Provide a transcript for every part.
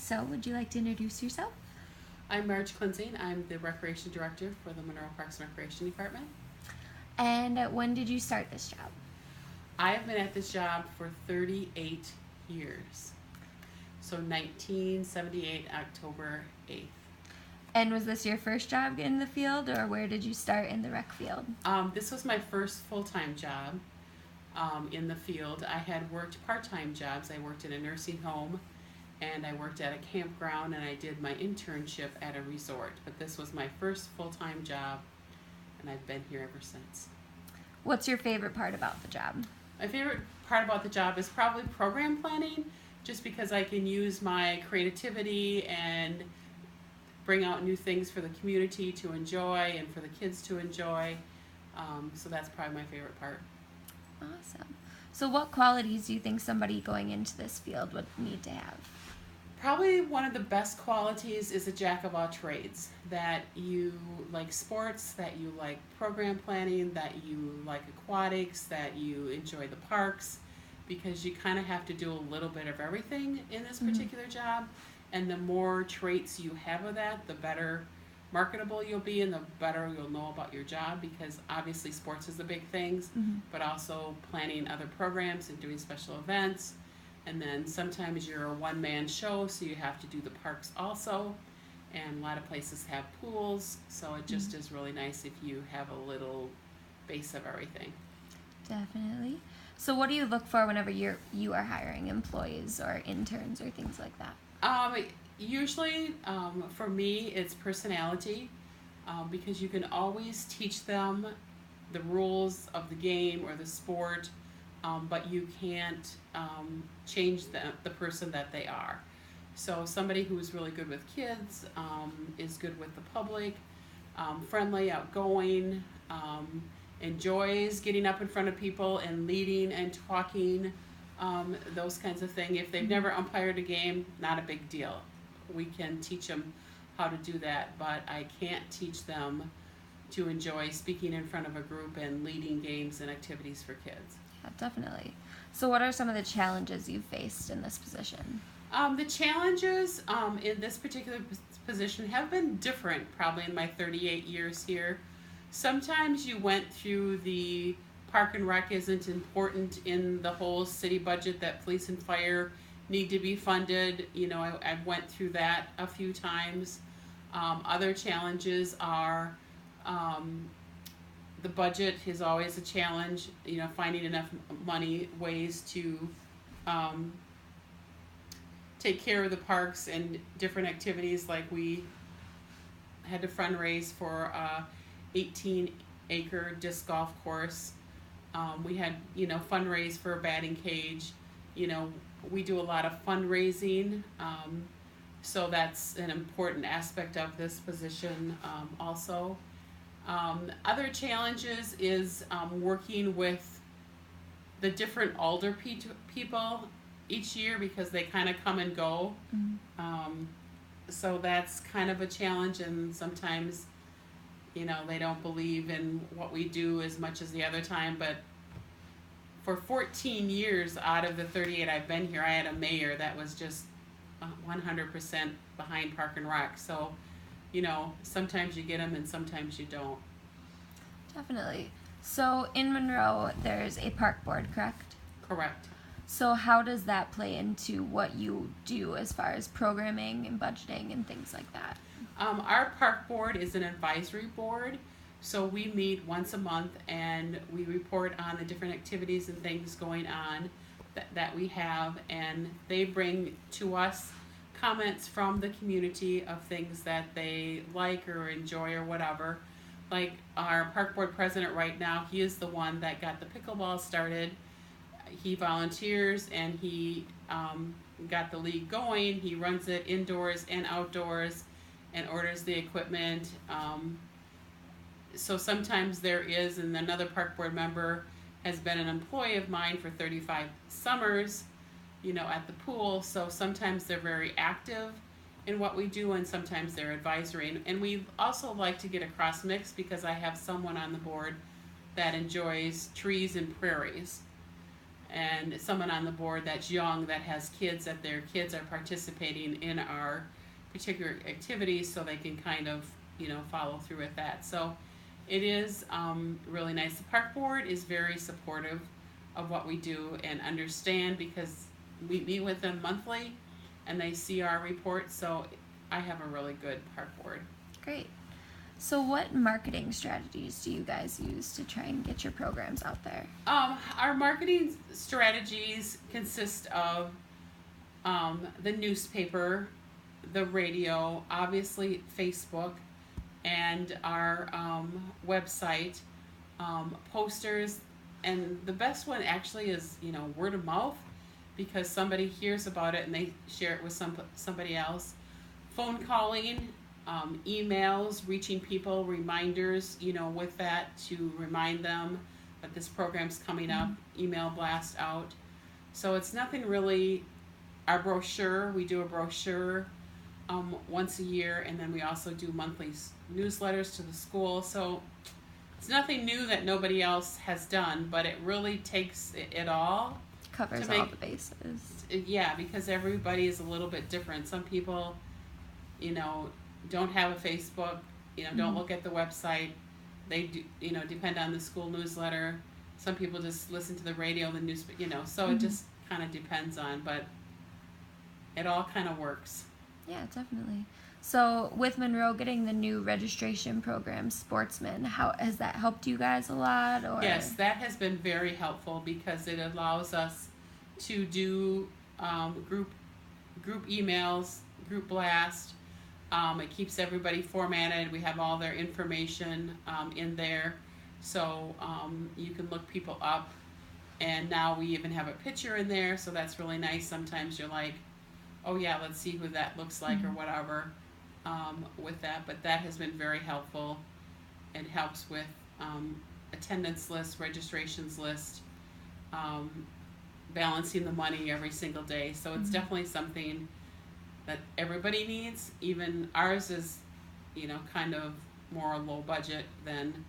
So, would you like to introduce yourself? I'm Marge KlinZing. I'm the Recreation Director for the Monroe Parks and Recreation Department. And when did you start this job? I have been at this job for 38 years. So 1978, October 8th. And was this your first job in the field, or where did you start in the rec field? This was my first full-time job in the field. I had worked part-time jobs. I worked in a nursing home, and I worked at a campground, and I did my internship at a resort. But this was my first full-time job, and I've been here ever since. What's your favorite part about the job? My favorite part about the job is probably program planning, just because I can use my creativity and bring out new things for the community to enjoy and for the kids to enjoy. So that's probably my favorite part. Awesome. So what qualities do you think somebody going into this field would need to have? Probably one of the best qualities is a jack of all trades, that you like sports, that you like program planning, that you like aquatics, that you enjoy the parks, because you kind of have to do a little bit of everything in this particular job. And the more traits you have of that, the better marketable you'll be and the better you'll know about your job, because obviously sports is the big things, but also planning other programs and doing special events. And then sometimes you're a one-man show, so you have to do the parks also. And a lot of places have pools, so it just is really nice if you have a little base of everything. Definitely. So what do you look for whenever you are hiring employees or interns or things like that? Usually, for me, it's personality, because you can always teach them the rules of the game or the sport, but you can't change the person that they are. So somebody who is really good with kids, is good with the public, friendly, outgoing, enjoys getting up in front of people and leading and talking, those kinds of things. If they've never umpired a game, not a big deal. We can teach them how to do that, but I can't teach them to enjoy speaking in front of a group and leading games and activities for kids. Yeah, definitely. So what are some of the challenges you've faced in this position? The challenges in this particular position have been different probably in my 38 years here. Sometimes you went through the park and rec isn't important in the whole city budget, that police and fire need to be funded. You know, I went through that a few times. Other challenges are the budget is always a challenge, you know, finding enough money, ways to take care of the parks and different activities. Like we had to fundraise for a 18-acre disc golf course. We had, you know, fundraise for a batting cage. You know, we do a lot of fundraising, so that's an important aspect of this position also. Other challenges is working with the different older people each year, because they kind of come and go. So that's kind of a challenge, and sometimes, you know, they don't believe in what we do as much as the other time. But for 14 years out of the 38 I've been here, I had a mayor that was just 100% behind Park and Rec. So, you know, sometimes you get them and sometimes you don't. Definitely. So in Monroe, there's a park board, correct? Correct. So how does that play into what you do as far as programming and budgeting and things like that? Our park board is an advisory board, so we meet once a month and we report on the different activities and things going on that we have, and they bring to us comments from the community of things that they like or enjoy or whatever. Like our park board president right now, he is the one that got the pickleball started. He volunteers and he got the league going. He runs it indoors and outdoors and orders the equipment. So sometimes there is, and another park board member has been an employee of mine for 35 summers, you know, at the pool. So sometimes they're very active in what we do, and sometimes they're advisory. And we also like to get a cross mix, because I have someone on the board that enjoys trees and prairies. and someone on the board that's young that has kids, that their kids are participating in our particular activities, so they can kind of, follow through with that. So it is really nice. The park board is very supportive of what we do and understand, because we meet with them monthly and they see our reports. So I have a really good park board. Great. So what marketing strategies do you guys use to try and get your programs out there? Our marketing strategies consist of the newspaper, the radio, obviously Facebook, and our website, posters, and the best one actually is word of mouth, because somebody hears about it and they share it with somebody else. Phone calling, emails, reaching people, reminders, with that, to remind them that this program's coming up, email blast out. So it's nothing really. Our brochure, we do a brochure once a year, and then we also do monthly newsletters to the school. So it's nothing new that nobody else has done, but it really takes it all. Covers all the bases. Yeah, because everybody is a little bit different. Some people, don't have a Facebook, don't look at the website. They do, depend on the school newsletter. Some people just listen to the radio, the news, so it just kind of depends on, but it all kind of works. Yeah, definitely. So with Monroe getting the new registration program, Sportsman, how has that helped you guys a lot? Or? Yes, that has been very helpful, because it allows us to do group emails, group blast. It keeps everybody formatted. We have all their information in there, so you can look people up. And now we even have a picture in there, so that's really nice. Sometimes you're like, oh yeah, let's see who that looks like, or whatever, with that. But that has been very helpful. It helps with attendance list, registrations list, balancing the money every single day. So it's definitely something that everybody needs. Even ours is, kind of more low budget than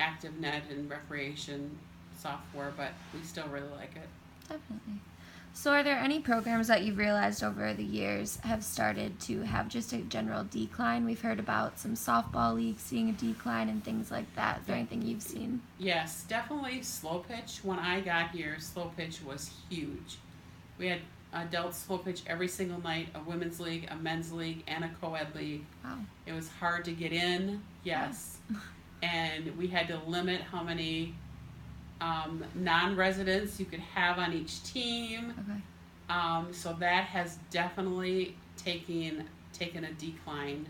ActiveNet and recreation software, but we still really like it. Definitely. So are there any programs that you've realized over the years have started to have just a general decline? We've heard about some softball leagues seeing a decline and things like that. Is there anything you've seen? Yes, definitely slow pitch. When I got here, slow pitch was huge. We had adult slow pitch every single night, a women's league, a men's league, and a co-ed league. Wow. It was hard to get in, yes. And we had to limit how many non-residents you could have on each team. Okay. So that has definitely taken a decline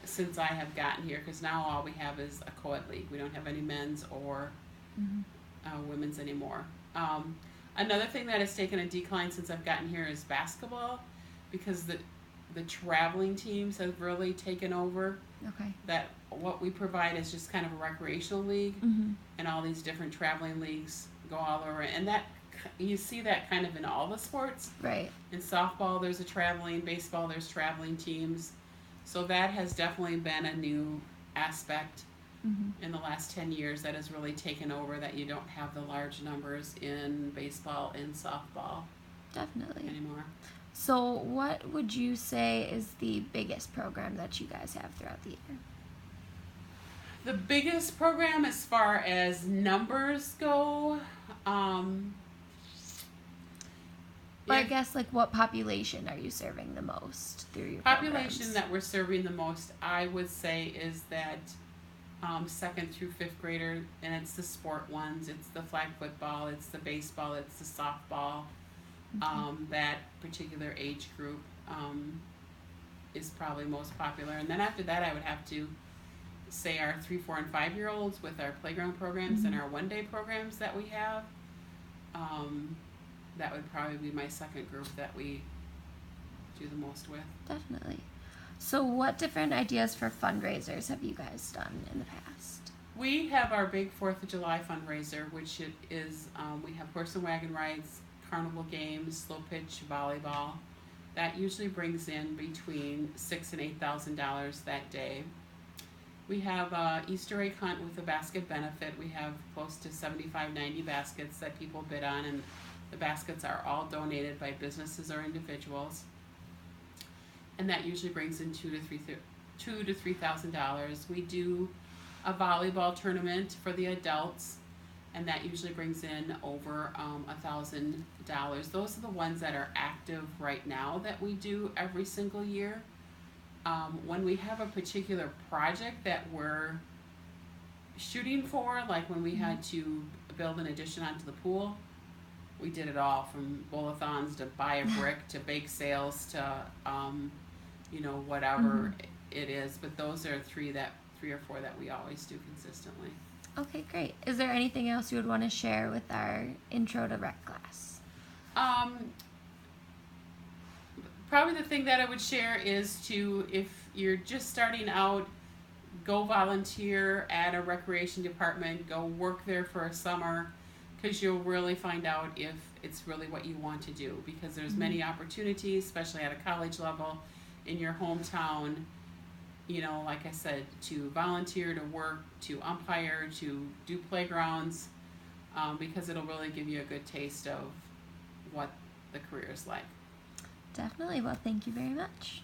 since I have gotten here, because now all we have is a co-ed league. We don't have any men's or women's anymore. Another thing that has taken a decline since I've gotten here is basketball, because the traveling teams have really taken over. Okay. That what we provide is just kind of a recreational league, and all these different traveling leagues go all over. And that, you see that kind of in all the sports. Right. In softball, there's a traveling. Baseball, there's traveling teams. So that has definitely been a new aspect in the last 10 years that has really taken over, that you don't have the large numbers in baseball and softball Definitely. anymore. So what would you say is the biggest program that you guys have throughout the year? The biggest program as far as numbers go, I guess, like, what population are you serving the most through your population programs? that we're serving the most, I would say, is that 2nd through 5th grader, and it's the sport ones. It's the flag football, it's the baseball, it's the softball. That particular age group is probably most popular. And then after that, I would have to say our 3, 4, and 5-year-olds with our playground programs and our one-day programs that we have. That would probably be my second group that we do the most with. Definitely. So what different ideas for fundraisers have you guys done in the past? We have our big 4th of July fundraiser, which it is, we have horse and wagon rides, carnival games, slow pitch, volleyball. That usually brings in between $6,000 and $8,000 that day. We have a Easter egg hunt with a basket benefit. We have close to 75, 90 baskets that people bid on, and the baskets are all donated by businesses or individuals. And that usually brings in $2,000 to $3,000. We do a volleyball tournament for the adults, and that usually brings in over $1,000. Those are the ones that are active right now that we do every single year. When we have a particular project that we're shooting for, like when we had to build an addition onto the pool, we did it all from bowl-a-thons to buy a brick to bake sales to whatever it is. But those are three or four that we always do consistently. Okay, great. Is there anything else you would want to share with our intro to rec class? Probably the thing that I would share is if you're just starting out, go volunteer at a recreation department, go work there for a summer, because you'll really find out if it's really what you want to do, because there's many opportunities, especially at a college level in your hometown, like I said, to volunteer, to work, to umpire, to do playgrounds, because it'll really give you a good taste of what the career is like. Definitely. Well, thank you very much.